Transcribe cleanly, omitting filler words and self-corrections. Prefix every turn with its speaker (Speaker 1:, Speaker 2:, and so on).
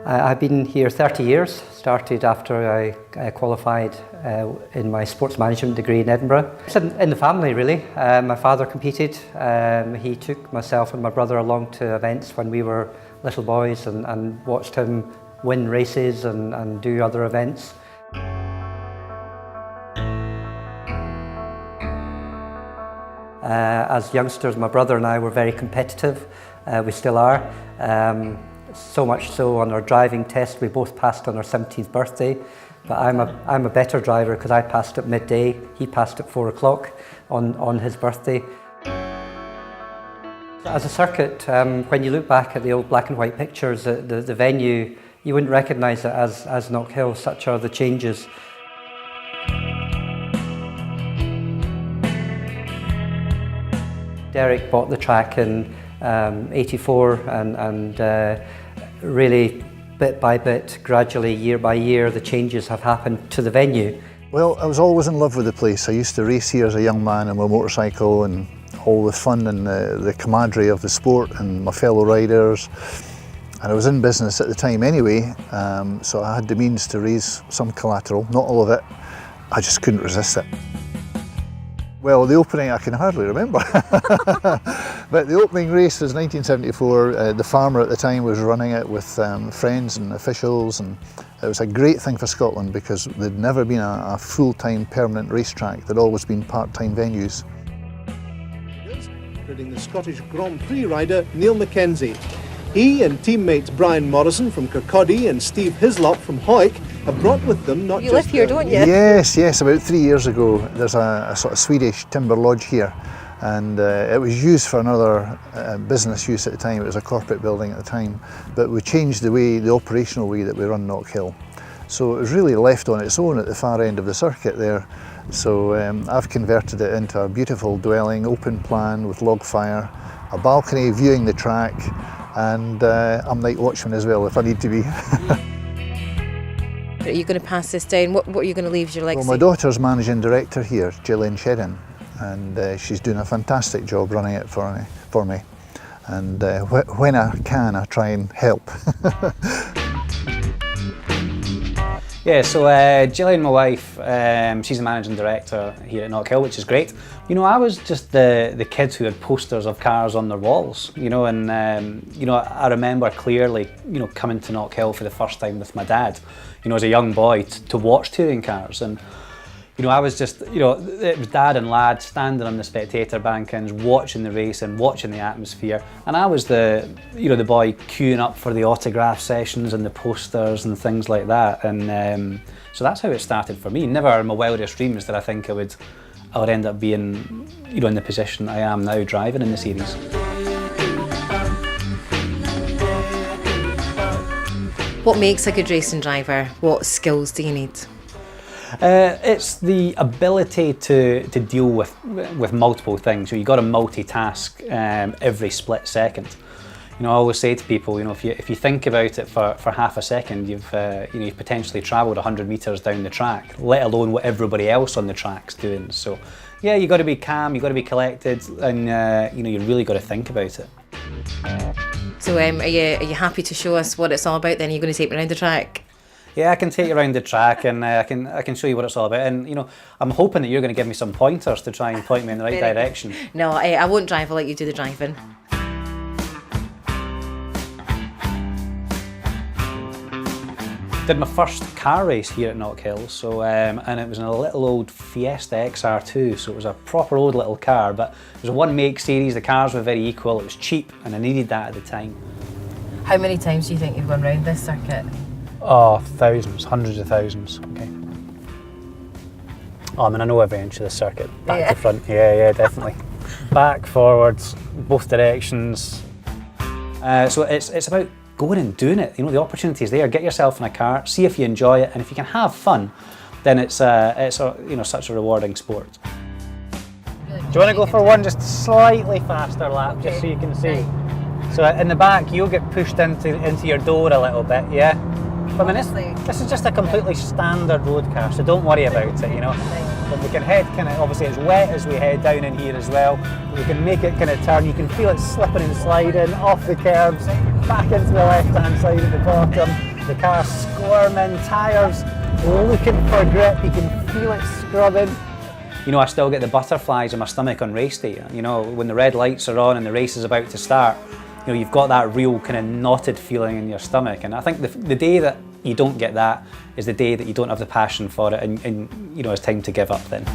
Speaker 1: I've been here 30 years, started after I qualified in my sports management degree in Edinburgh. It's in the family really. My father competed. He took myself and my brother along to events when we were little boys and watched him win races and do other events. As youngsters, my brother and I were very competitive. We still are. So much so on our driving test we both passed on our 17th birthday, but I'm a better driver because I passed at midday, he passed at 4 o'clock on his birthday. As a circuit, when you look back at the old black and white pictures, the venue, you wouldn't recognise it as Knockhill. Such are the changes. Derek bought the track in '84 and really bit by bit, gradually, year by year, the changes have happened to the venue.
Speaker 2: Well, I was always in love with the place. I used to race here as a young man on my motorcycle, and all the fun and the camaraderie of the sport and my fellow riders. And I was in business at the time anyway, so I had the means to raise some collateral, not all of it. I just couldn't resist it. Well, the opening I can hardly remember, but the opening race was 1974. The farmer at the time was running it with friends and officials, and it was a great thing for Scotland because there'd never been a full-time permanent racetrack. There'd always been part-time venues.
Speaker 3: Including the Scottish Grand Prix rider Neil Mackenzie. He and teammates Brian Morrison from Kirkcaldy and Steve Hislop from Hawick have brought with them not
Speaker 4: You
Speaker 3: just...
Speaker 4: live here, don't you?
Speaker 2: Yes, about 3 years ago. There's a sort of Swedish timber lodge here, and it was used for another business use at the time. It was a corporate building at the time, but we changed the operational way that we run Knockhill. So it was really left on its own at the far end of the circuit there. So I've converted it into a beautiful dwelling, open plan with log fire, a balcony viewing the track, and I'm night watchman as well if I need to be.
Speaker 4: Are you going to pass this down? What are you going to leave as your legacy?
Speaker 2: Well, my daughter's managing director here, Gillian Shedden, and she's doing a fantastic job running it for me. And when I can, I try and help.
Speaker 5: Yeah, so Gillian, my wife, she's the managing director here at Knockhill, which is great. You know, I was just the kids who had posters of cars on their walls, you know, and you know, I remember clearly, you know, coming to Knockhill for the first time with my dad, you know, as a young boy to watch touring cars. And you know, I was just, you know, it was dad and lad standing on the spectator bankings, watching the race and watching the atmosphere. And I was the, you know, the boy queuing up for the autograph sessions and the posters and things like that. And so that's how it started for me. Never in my wildest dreams did I think I would end up being, you know, in the position I am now driving in the series.
Speaker 4: What makes a good racing driver? What skills do you need?
Speaker 5: It's the ability to deal with multiple things. So you've got to multitask every split second. You know, I always say to people, you know, if you think about it for half a second, you've potentially travelled 100 metres down the track, let alone what everybody else on the track's doing. So, yeah, you've got to be calm, you've got to be collected, and you know, you really got to think about it.
Speaker 4: So, are you happy to show us what it's all about? Then are you going to take me around the track?
Speaker 5: Yeah, I can take you around the track and I can show you what it's all about. And you know, I'm hoping that you're going to give me some pointers to try and point me in the right direction.
Speaker 4: No, I won't drive. I'll let you do the driving.
Speaker 5: Did my first car race here at Knockhill, so and it was in a little old Fiesta XR2, so it was a proper old little car, but it was a one make series. The cars were very equal. It was cheap, and I needed that at the time.
Speaker 4: How many times do you think you've gone round this circuit?
Speaker 5: Oh, thousands, hundreds of thousands. Okay. Oh, I mean, I know every inch of the circuit, back to front. Yeah, definitely. Back, forwards, both directions. So it's about going and doing it. You know, the opportunity is there. Get yourself in a car, see if you enjoy it, and if you can have fun, then it's you know, such a rewarding sport. Do you want to go for one just slightly faster lap, just so you can see? So in the back, you'll get pushed into your door a little bit, yeah? But I mean, this is just a completely standard road car, so don't worry about it, you know. But we can head kind of, obviously it's wet as we head down in here as well. We can make it kind of turn, you can feel it slipping and sliding off the curbs, back into the left-hand side at the bottom. The car squirming, tyres looking for grip, you can feel it scrubbing. You know, I still get the butterflies in my stomach on race day. You know, when the red lights are on and the race is about to start, you know, you've got that real kind of knotted feeling in your stomach. And I think the day that you don't get that is the day that you don't have the passion for it and you know, it's time to give up then.